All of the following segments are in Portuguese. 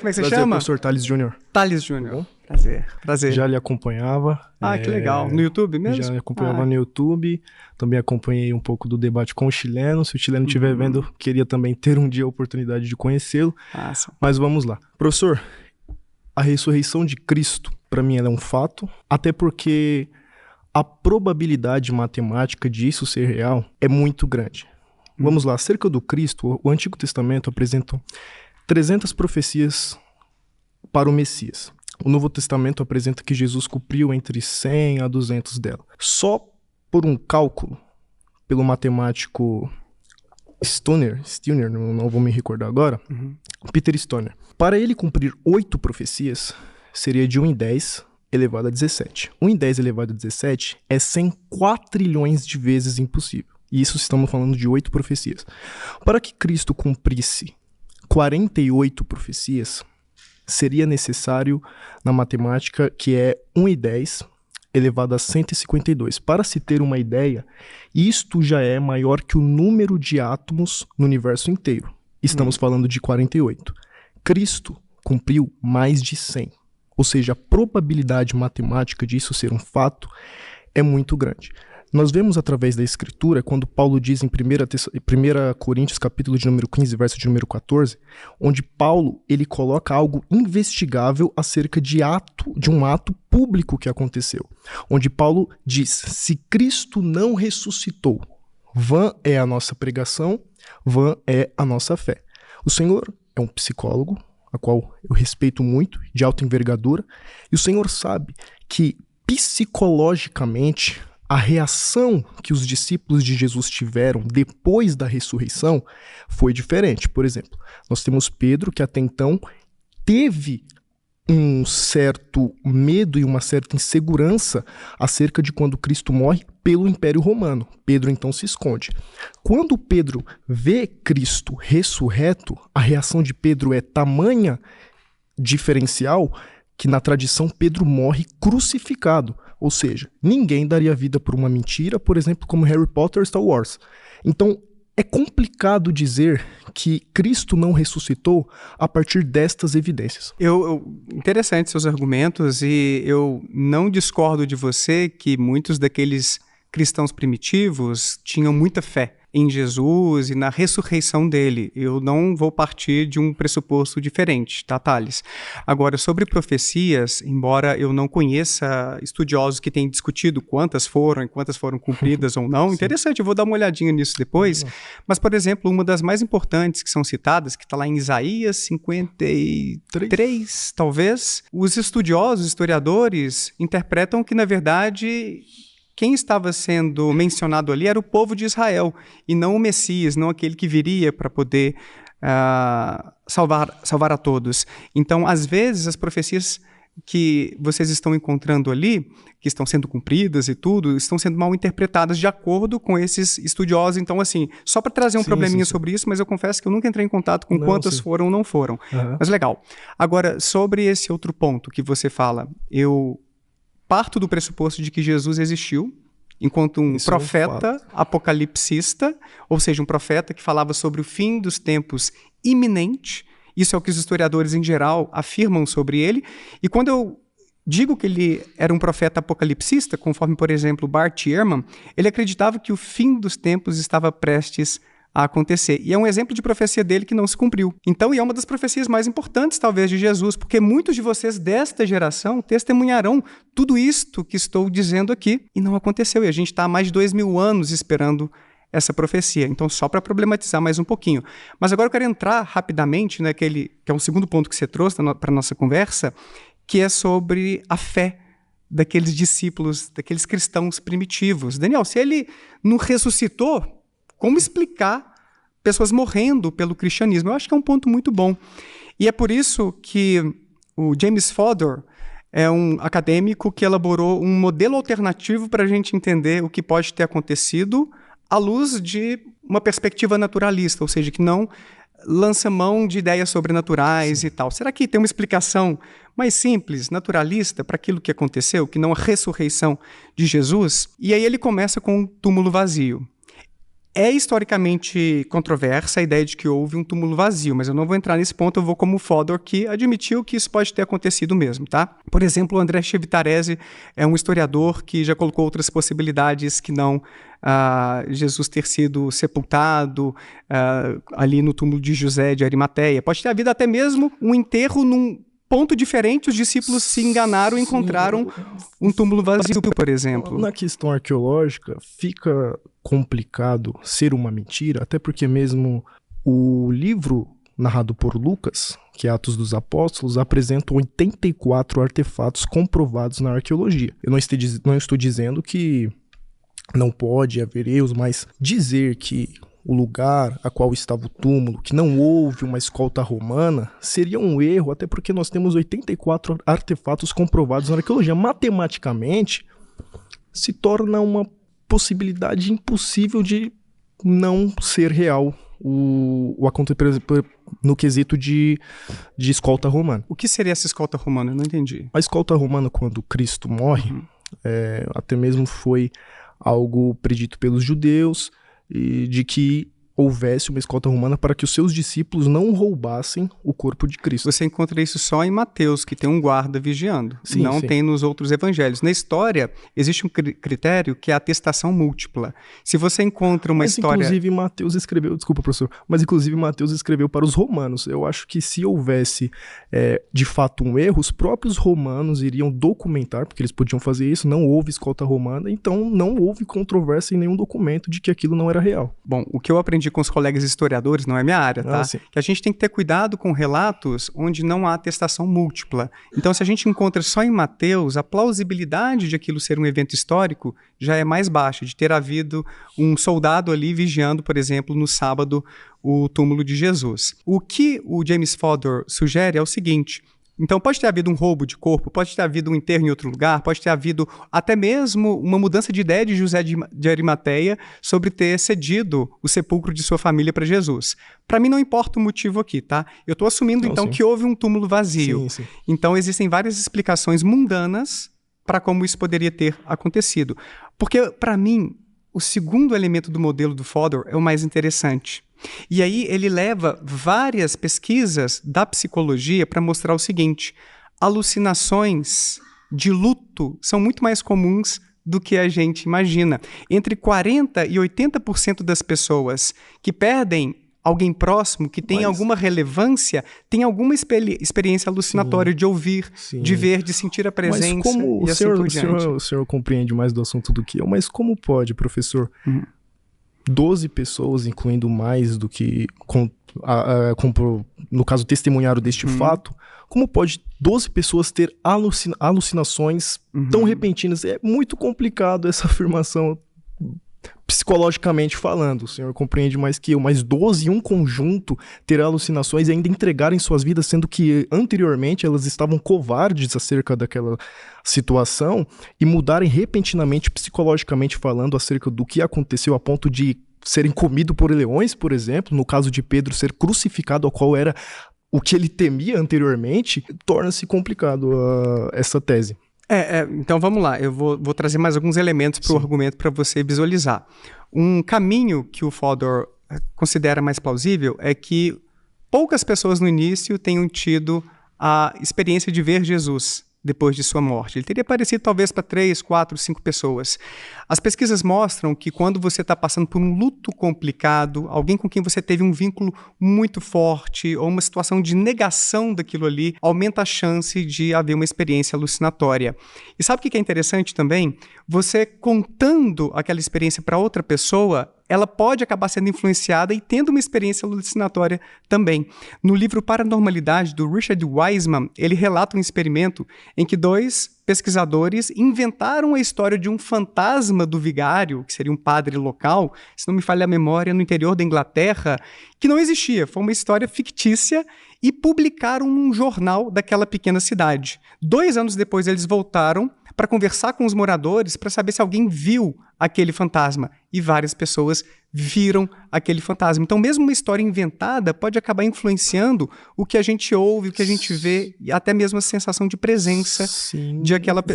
Como é que você Prazer, chama? professor Thales Júnior. Thales Júnior. Prazer. Já lhe acompanhava. Que legal. No YouTube mesmo? Já acompanhava no YouTube. Também acompanhei um pouco do debate com o chileno. Se o chileno estiver vendo, queria também ter um dia a oportunidade de conhecê-lo. Mas vamos lá. Professor, a ressurreição de Cristo, para mim, ela é um fato. Até porque a probabilidade matemática disso ser real é muito grande. Vamos lá. Acerca do Cristo, o Antigo Testamento apresenta 300 profecias para o Messias. O Novo Testamento apresenta que Jesus cumpriu entre 100 a 200 dela. Só por um cálculo, pelo matemático Stoner, não vou me recordar agora, Peter Stoner. Para ele cumprir 8 profecias, seria de 1 em 10 elevado a 17. 1 em 10 elevado a 17 é 100 quatrilhões de vezes impossível. E isso estamos falando de 8 profecias. Para que Cristo cumprisse 48 profecias, seria necessário, na matemática, que é 1 em 10 elevado a 152. Para se ter uma ideia, isto já é maior que o número de átomos no universo inteiro. Estamos falando de 48. Cristo cumpriu mais de 100. Ou seja, a probabilidade matemática disso ser um fato é muito grande. Nós vemos através da Escritura, quando Paulo diz em 1 Coríntios, capítulo de número 15, verso de número 14, onde Paulo ele coloca algo investigável acerca de um ato público que aconteceu. Onde Paulo diz, se Cristo não ressuscitou, vã é a nossa pregação, vã é a nossa fé. O Senhor é um psicólogo, a qual eu respeito muito, de alta envergadura, e o Senhor sabe que psicologicamente a reação que os discípulos de Jesus tiveram depois da ressurreição foi diferente. Por exemplo, nós temos Pedro, que até então teve um certo medo e uma certa insegurança acerca de quando Cristo morre pelo Império Romano. Pedro então se esconde. Quando Pedro vê Cristo ressurreto, a reação de Pedro é tamanha diferencial que na tradição Pedro morre crucificado. Ou seja, ninguém daria vida por uma mentira, por exemplo, como Harry Potter ou Star Wars. Então, é complicado dizer que Cristo não ressuscitou a partir destas evidências. Interessante seus argumentos, e eu não discordo de você que muitos daqueles cristãos primitivos tinham muita fé em Jesus e na ressurreição dele. Eu não vou partir de um pressuposto diferente, tá, Thales? Agora, sobre profecias, embora eu não conheça estudiosos que tenham discutido quantas foram cumpridas ou não, interessante, eu vou dar uma olhadinha nisso depois, mas, por exemplo, uma das mais importantes que são citadas, que está lá em Isaías 53, talvez, os estudiosos, historiadores, interpretam que, na verdade, quem estava sendo mencionado ali era o povo de Israel, e não o Messias, não aquele que viria para poder salvar a todos. Então, às vezes, as profecias que vocês estão encontrando ali, que estão sendo cumpridas e tudo, estão sendo mal interpretadas de acordo com esses estudiosos. Então, assim, só para trazer um probleminha sobre isso, mas eu confesso que eu nunca entrei em contato com quantas foram ou não foram. Mas legal. Agora, sobre esse outro ponto que você fala, eu parto do pressuposto de que Jesus existiu enquanto um profeta apocalipsista, ou seja, um profeta que falava sobre o fim dos tempos iminente. Isso é o que os historiadores em geral afirmam sobre ele. E quando eu digo que ele era um profeta apocalipsista, conforme, por exemplo, Bart Ehrman, ele acreditava que o fim dos tempos estava prestes a acontecer. E é um exemplo de profecia dele que não se cumpriu. Então, é uma das profecias mais importantes, talvez, de Jesus, porque muitos de vocês desta geração testemunharão tudo isto que estou dizendo aqui, e não aconteceu. E a gente está há mais de 2000 anos esperando essa profecia. Então, só para problematizar mais um pouquinho. Mas agora eu quero entrar rapidamente naquele, que é um segundo ponto que você trouxe para a nossa conversa, que é sobre a fé daqueles discípulos, daqueles cristãos primitivos. Daniel, se ele não ressuscitou, como explicar pessoas morrendo pelo cristianismo? Eu acho que é um ponto muito bom. E é por isso que o James Fodor é um acadêmico que elaborou um modelo alternativo para a gente entender o que pode ter acontecido à luz de uma perspectiva naturalista, ou seja, que não lança mão de ideias sobrenaturais e tal. Será que tem uma explicação mais simples, naturalista, para aquilo que aconteceu, que não a ressurreição de Jesus? E aí ele começa com um túmulo vazio. É historicamente controversa a ideia de que houve um túmulo vazio, mas eu não vou entrar nesse ponto, eu vou como o Fodor, que admitiu que isso pode ter acontecido mesmo, tá? Por exemplo, o André Chevitarese é um historiador que já colocou outras possibilidades que não Jesus ter sido sepultado ali no túmulo de José de Arimateia. Pode ter havido até mesmo um enterro num ponto diferente, os discípulos se enganaram e encontraram um túmulo vazio, por exemplo. Na questão arqueológica, fica complicado ser uma mentira, até porque mesmo o livro narrado por Lucas, que é Atos dos Apóstolos, apresenta 84 artefatos comprovados na arqueologia. Eu não estou dizendo que não pode haver erros, mas dizer que o lugar a qual estava o túmulo, que não houve uma escolta romana, seria um erro, até porque nós temos 84 artefatos comprovados na arqueologia. Matematicamente, se torna uma possibilidade impossível de não ser real o acontecimento no quesito de escolta romana. O que seria essa escolta romana? Eu não entendi. A escolta romana, quando Cristo morre, até mesmo foi algo predito pelos judeus, e de que houvesse uma escolta romana para que os seus discípulos não roubassem o corpo de Cristo. Você encontra isso só em Mateus, que tem um guarda vigiando. Sim, não sim. tem nos outros evangelhos. Na história, existe um critério que é a atestação múltipla. Se você encontra uma história... Inclusive, Mateus escreveu... Desculpa, professor. Mas, inclusive, Mateus escreveu para os romanos. Eu acho que se houvesse, de fato, um erro, os próprios romanos iriam documentar, porque eles podiam fazer isso, não houve escolta romana, então não houve controvérsia em nenhum documento de que aquilo não era real. Bom, o que eu aprendi com os colegas historiadores, não é minha área, tá? Que a gente tem que ter cuidado com relatos onde não há atestação múltipla. Então, se a gente encontra só em Mateus, a plausibilidade de aquilo ser um evento histórico já é mais baixa, de ter havido um soldado ali vigiando, por exemplo, no sábado, o túmulo de Jesus. O que o James Fodor sugere é o seguinte: então pode ter havido um roubo de corpo, pode ter havido um enterro em outro lugar, pode ter havido até mesmo uma mudança de ideia de José de Arimateia sobre ter cedido o sepulcro de sua família para Jesus. Para mim não importa o motivo aqui, tá? Eu estou assumindo então que houve um túmulo vazio. Sim. Então existem várias explicações mundanas para como isso poderia ter acontecido. Porque para mim o segundo elemento do modelo do Fodor é o mais interessante. E aí ele leva várias pesquisas da psicologia para mostrar o seguinte: alucinações de luto são muito mais comuns do que a gente imagina. Entre 40% e 80% das pessoas que perdem alguém próximo, que tem alguma relevância, tem alguma experiência alucinatória de ouvir, de ver, de sentir a presença. Mas como e assim por diante. O senhor compreende mais do assunto do que eu, mas como pode, professor, 12 pessoas, incluindo mais do que, no caso, testemunharam deste fato, como pode 12 pessoas ter alucinações tão repentinas? É muito complicado essa afirmação, psicologicamente falando. O senhor compreende mais que eu, mas 12 em um conjunto ter alucinações e ainda entregarem suas vidas, sendo que anteriormente elas estavam covardes acerca daquela situação, e mudarem repentinamente, psicologicamente falando, acerca do que aconteceu a ponto de serem comidos por leões, por exemplo, no caso de Pedro ser crucificado, ao qual era o que ele temia anteriormente, torna-se complicado essa tese. Então vamos lá, eu vou trazer mais alguns elementos para o argumento para você visualizar. Um caminho que o Fodor considera mais plausível é que poucas pessoas no início tenham tido a experiência de ver Jesus depois de sua morte. Ele teria aparecido talvez para 3, 4, 5 pessoas. As pesquisas mostram que quando você está passando por um luto complicado, alguém com quem você teve um vínculo muito forte ou uma situação de negação daquilo ali, aumenta a chance de haver uma experiência alucinatória. E sabe o que é interessante também? Você contando aquela experiência para outra pessoa, ela pode acabar sendo influenciada e tendo uma experiência alucinatória também. No livro Paranormalidade, do Richard Wiseman, ele relata um experimento em que 2 pesquisadores inventaram a história de um fantasma do vigário, que seria um padre local, se não me falha a memória, no interior da Inglaterra, que não existia. Foi uma história fictícia e publicaram num jornal daquela pequena cidade. 2 anos depois, eles voltaram para conversar com os moradores para saber se alguém viu aquele fantasma. E várias pessoas viram aquele fantasma. Então, mesmo uma história inventada pode acabar influenciando o que a gente ouve, o que a gente vê, e até mesmo a sensação de presença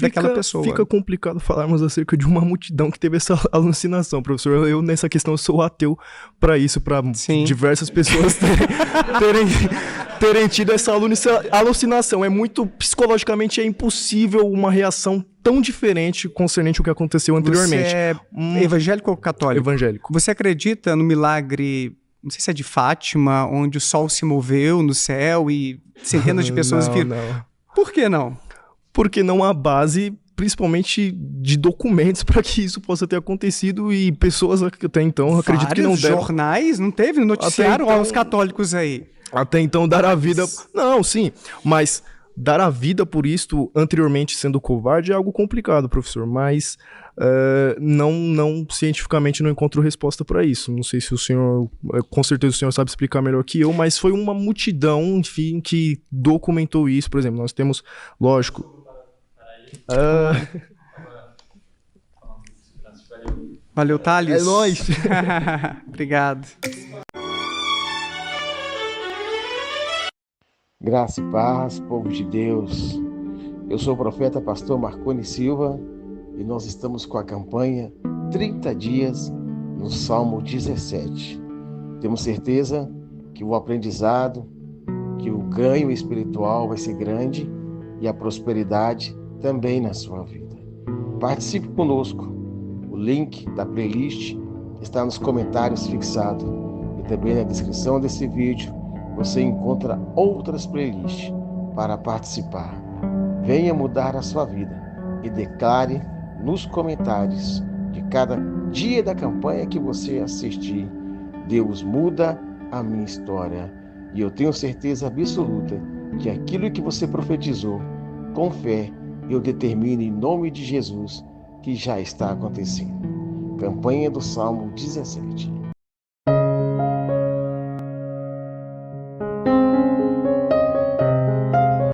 daquela pessoa. Fica complicado falarmos acerca de uma multidão que teve essa alucinação, professor. Eu nessa questão, eu sou ateu para isso, para diversas pessoas terem tido essa alucinação. É muito, psicologicamente, é impossível uma reação tão diferente concernente ao que aconteceu anteriormente. Você é evangélico ou católico? Evangélico. Você acredita no milagre, não sei se é de Fátima, onde o sol se moveu no céu e centenas de pessoas viram? Não. Por que não? Porque não há base, principalmente de documentos, para que isso possa ter acontecido, e pessoas até então, acredito que não deram. Jornais, não teve noticiário então, aos católicos aí. Até então dar a vida... Não, sim, mas dar a vida por isto, anteriormente sendo covarde, é algo complicado, professor, mas não cientificamente não encontro resposta para isso. Não sei se o senhor, com certeza o senhor sabe explicar melhor que eu, mas foi uma multidão, enfim, que documentou isso. Por exemplo, nós temos, lógico... Valeu, Thales. É nóis. Obrigado. Graça e paz, povo de Deus. Eu sou o profeta pastor Marconi Silva e nós estamos com a campanha 30 dias no Salmo 17. Temos certeza que o aprendizado, que o ganho espiritual vai ser grande e a prosperidade também na sua vida. Participe conosco. O link da playlist está nos comentários fixado e também na descrição desse vídeo você encontra outras playlists para participar. Venha mudar a sua vida e declare nos comentários de cada dia da campanha que você assistir: Deus muda a minha história. E eu tenho certeza absoluta que aquilo que você profetizou, com fé, eu determino em nome de Jesus que já está acontecendo. Campanha do Salmo 17.